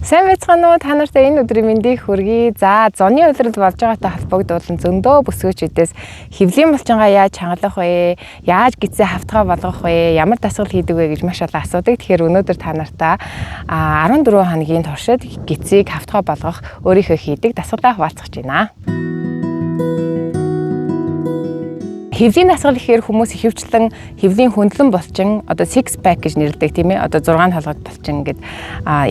Сайн байцгаана уу? Та нартай энэ өдрийн мэндийг хүргэе. За, зуны улирал болж байгаатай холбогдуулан зөндөө бүсгүйчүүдээс хэвлийн булчингаа яаж хангалах вэ? Яаж гидсээ хавтгай болгох вэ? Ямар дасгал хийдэг вэ гэж маш олон асуудаг. Тэгэхээр өнөөдөр та нартай 14 хоногийн туршид гидсийг хавтгай болгох өөрийнхөө хийдэг дасгалаа хуваалцах гэж байна. Хэвлийн дасгал ихээр хүмүүс ихэвчлэн хэвлийн хөндлөн булчин одоо six pack гэж нэрлэдэг тийм ээ. Одоо 6 толгойд булчин гэдэг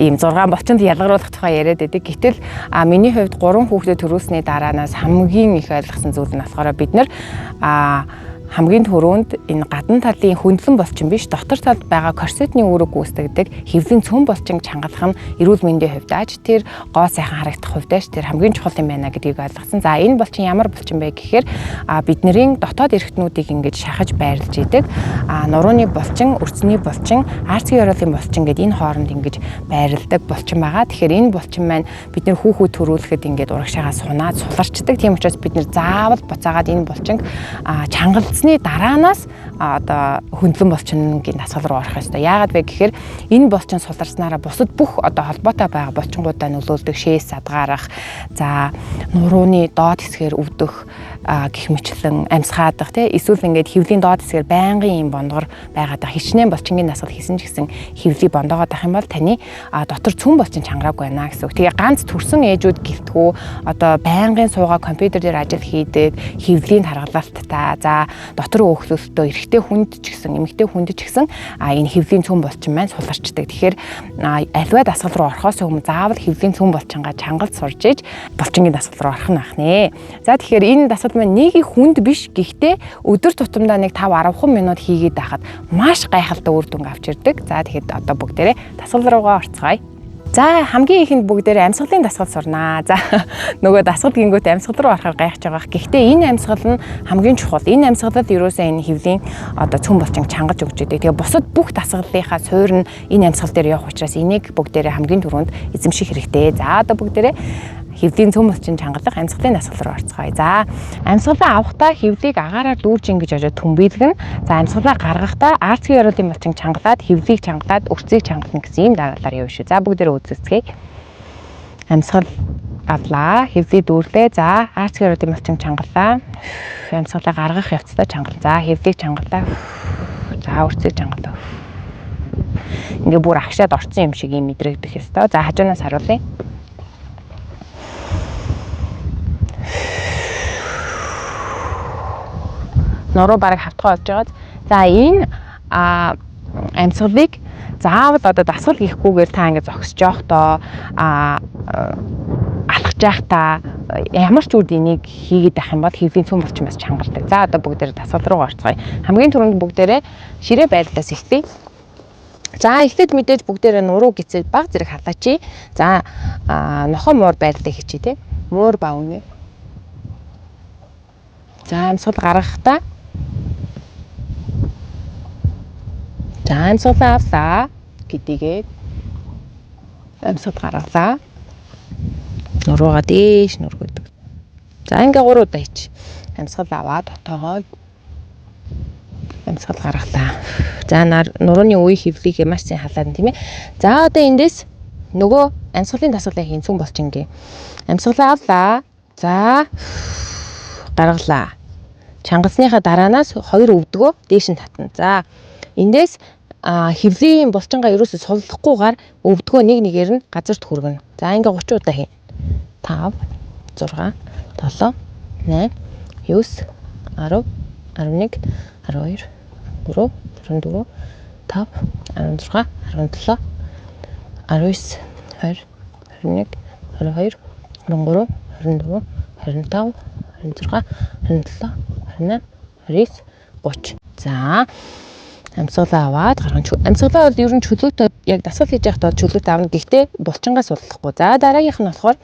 ийм 6 булчинд ялгаруулах тухай яриад байдаг. Гэтэл миний хувьд 3 хүүхдэд төрүүлсний дараанаас хамгийн их ойлгосон зүйл нь болохоор бид нар хамгийн түрүүнд энэ гадна талын хөндлөн булчин биш дотор талд байгаа корсетны үүрэг гүйцэтгэдэг хэвлийн цөм булчин чангалах нь эрүүл мэндийн хувьд аж тэр гоо сайхан харагдах хувьдаш тэр хамгийн чухал юм байна гэдгийг ойлгосон. За энэ булчин ямар булчин бэ гэхээр бидний дотоод эрхтнүүдийг ингэж шахаж байрлаж идэг нурууны булчин, өрцөний булчин, арцгийн ёроолын булчин гэдэг энэ хооронд ингэж байрладаг булчин байгаа. Тэгэхээр энэ булчин маань бид нэр хүүхүүд төрүүлэхэд ингэж урагшаага сунаад суларчдаг. Тийм учраас бид нэр заавал буцаагаад энэ булчинг чангалцсны дараанаас одоо хөндлөн булчингийн дасгал руу орох ёстой. Яагаад вэ гэхээр энэ булчин суларснараа бусад бүх одоо холбоотой байгаа булчингуудаа нөлөөлдөг шээс задгаарах, за нурууны доод хэсгээр өвдөх гэх мэтлэн амьсгаадах тий эсвэл ингээд хэвлийн доод хэсгээр байнгын юм бондгор байгаад хичнээн булчингийн дасгал хийсэн ч гэсэн хэвлий бондоогоод ах юм бол таны дотор цөм булчин чангараагүй байна гэсэн үг. Тэгээ ганц төрсэн ээжүүд гэлтгүү одоо байнгын суугаа компьютер дээр ажил хийдэг хэвлийн харгалалттай за дотор өөхлөлтөө эрэгтэй хүнд ч гэсэн эмэгтэй хүнд ч гэсэн энэ хэвлийн цөм булчин маань суларчдаг. Тэгэхээр аливаа дасгал руу орохоос өмнө заавал хэвлийн цөм булчингаа чангалж сурж иж булчингийн дасгал руу орох нь ахнэ. За тэгэхээр энэ дасгал маань нэг их хүнд биш гэхдээ өдөр тутамдаа нэг 5-10 минут хийгээд байхад маш гайхалтай үр дүнг авч ирдэг. За тэгэхэд одоо бүгдээрээ дасгал руугаа орцгоё. За хамгийн ихэнд бүгдээрээ амьсгалын дасгал сурнаа. За нөгөө дасгал гингүүт амьсгал руу орохоор гайхаж байгаа. Гэхдээ энэ амьсгал нь хамгийн чухал. Энэ амьсгалд ерөөсөө энэ хэвлийн одоо цөм булчин чангаж өгч идэг. Тэгээ бусад бүх дасгалынхаа суурь нь энэ амьсгал дээр явах учраас энийг бүгдээрээ хамгийн түрүүнд эзэмших хэрэгтэй. За одоо бүгдээрээ хэвлийн цөм булчин чангалах амьсгалын дасгал руу орцгоё. За амьсгалаа авахдаа хэвлийг агаараар дүүрж ингэж ажиж түнбийлгэн. За амьсгалаа гаргахдаа арцгийн ёроолын булчин чангалаад хэвлийг чангалаад өрцгийг чангална гэсэн ийм дараалалаар явна шүү. За бүгдээрээ үзэцгээе. Амьсгал авлаа, хэвлийг дүүрлээ. За арцгийн ёроолын булчин чангалаа. Амьсгалаа гаргах явцдаа чангал. За хэвлийг чангалаа. За өрцгийг чангалаа. Ингээ бүр агшаад орцсон юм шиг ийм мэдрэгдэх ёстой. За хажуунаас харуулъя. Нуруу бараг хавтгай болж байгааз. За энэ амьсгалыг заавал одоо дасгал хийхгүйгээр та ингэ зогсож явахдаа алхаж байхдаа ямар ч үр энийг хийгээд байх юм бол хэвлийн цөм булчин бас чангалдаг. За одоо бүгдээрээ дасгал руу орцгоё. Хамгийн түрүүнд бүгдээрээ ширээ байрлалаас эхлэе. За эхлээд мэдээж бүгдээрээ нуруу гисээд баг зэрэг халаачи. За нохоо муур байрлалыг хийчээ те. Муур ба үнэ. За амьсгал гаргахдаа за амьсгалаа авлаа гэдийгээ амьсгал гаргалаа. Нуруугаа дээш нүргүүдэг. За ингээ 3 удаа хийч. Амьсгал аваад отоогоо амьсгал гаргалаа. За нурууны үе хэвлийг маш сайн халаад тийм ээ. За одоо эндээс нөгөө амьсгалын дасгалаа хийн цөм булчингийн. Амьсгалаа авлаа. За гаргалаа. Чангалсныхаа дараанаас 2 өвдгөө дээш нь татна. За эндээс хэвлийн булчингаа ерөөсө суллахгүйгээр өвдгөө нэг нэгээр нь газарт хүргэнэ. За ингээ 30 удаа хийн. 5 6 7 8 9 10 11 12 13 14 5 16 17 19 20 21 22 23 24 25 26 27 28 29 30. За амьсгалаа аваад гаргана. Амьсгалаа бол ер нь чөлөөтэй яг дасгал хийж байхдаа чөлөөтэй авна. Гэхдээ булчингаас суллахгүй. За дараагийнх нь болохоор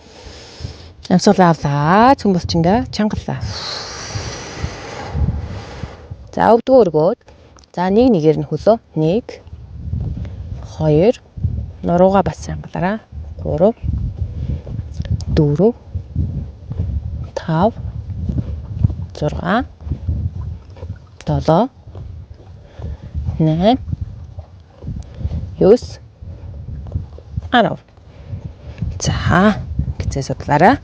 амьсгалаа авлаа. Цөм булчингаа чангаллаа. За өвдгөө өргөөд. За нэг нэгээр нь хөлөө. 1 2 нуруугаа бас чангалаараа. 3 4 5 6 7 8 9 10. За гэцээ судлаарай.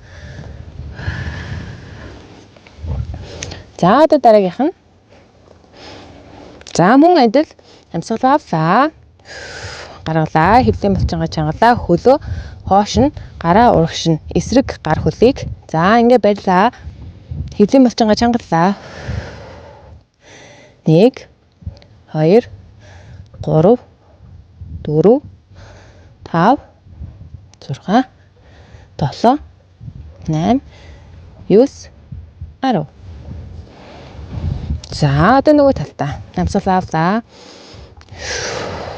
За одоо дараагийнх нь. За мөн адил амьсгалаа авлаа. Гаргалаа, хэвлийн булчингаа чангалаа, хөлөө хоош нь, гараа урагш нь, эсрэг гар хөлийг. За ингээ барьлаа. Хэвлийн булчингаа чангалаа. 1 2 3 4 5 6 7 8 9 10. За одоо нөгөө талдаа намсгалаа авлаа.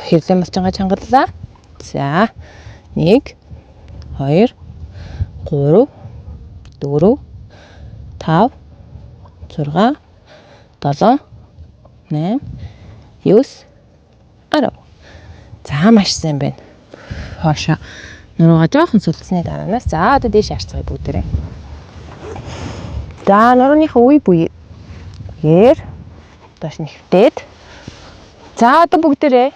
Хэвлийн булчингаа чангаллаа. За 1 2 3 4 5 6 7 8 9 10. За маш сайн байна. Хоошоо нуруугаа жоохон сүлдсэний дараанаас за одоо дээш харцгаая бүгдээрээ. За нурууныхаа үе буйгээр доош нэхтээд. За одоо бүгдээрээ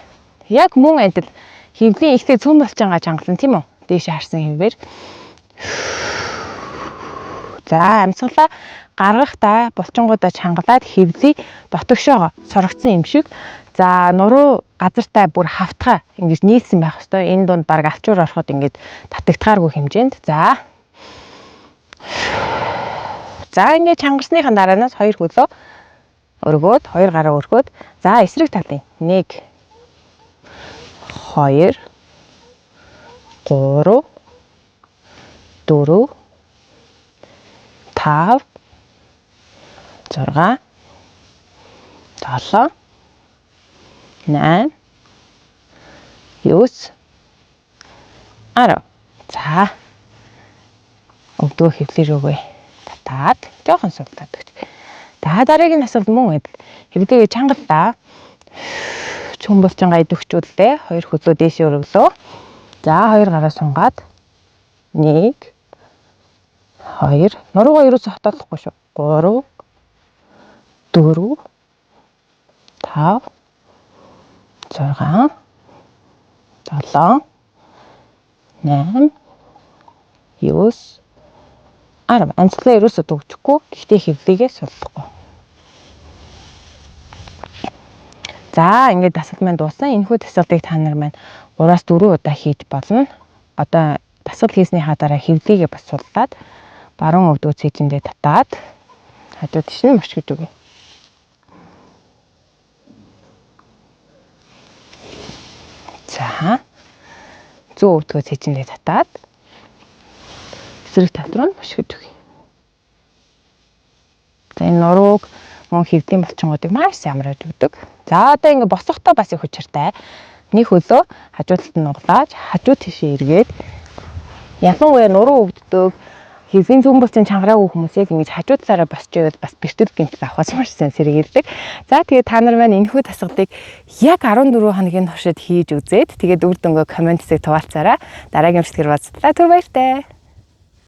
яг мөн адил хэвлийн ихтэй цөм булчингаа чангалсан тийм үү? Дээш харсан хэвээр. За амьсгалаа гаргахдаа булчингуудаа чангалаад хэвлийг дотогшоогоо сорогдсон юм шиг. За нуруу газартай бүр хавтгай ингэж нийлсэн байх хэвээр. Энэ дунд баг алчуур ороход ингэж татагдгааргүй хэмжээнд. За ингэ чангарсныхаа дараанаас 2 хөлөө өргөөд 2 гараа өргөөд за эсрэг талын 1 2 3 4 5 6 7 8 9 10. За өвдөө хэвлэр өгөө татаад жоохон суулгаад өгч. За дараагийн асуулт мөн адил хэвлэгээ чангаллаа. Цөм булчингаа идэвхжүүллээ. 2 хөлөө дээшээ өргөлөө. За 2 гараа сунгаад 1 2 нуруугаа ерөөсө хотоолохгүй шүү. 3 4 5 6 7 8 9 10. Амьсгалаа ерөөсө дөгчихгүй. Гэхдээ хэвлийгээ суллахгүй. За ингээд дасгал маань дууссан. Энэхүү дасгалыг та нар маань 3-4 удаа хийж болно. Одоо дасгал хийснийхаа дараа хэвлийгээ бас суллаад баруун өвдөө цэжиндээ татаад хажуу тийш нь мөшгөж өгье. За зүүн өвдөө цэжиндээ татаад эсрэг тал руу мөшгөж өгье. За энэ нурууг мөн хэвлийн булчингуудыг маш сайн амрааж өгдөг. За одоо ингэ босохдоо бас их учиртай. Нэг хөлөө хажуу талд нь нуглааж хажуу тийшээ эргээд ялангуяа нуруу өвддөг хэвлийн цөм булчин чангараагүй хүмүүс яг ингэж хажуу талаараа босч байвал бас бэртэл гинтэл авахаас маш сайн сэргийлдэг. За тэгээд та нар маань энэхүү дасгалыг яг 14 хоногийн туршид хийж үзээд тэгээд үр дүнгээ комент хэсэгт хуваалцаарай. Дараагийн бичлэгээр уулзлаа. Түр баяртай.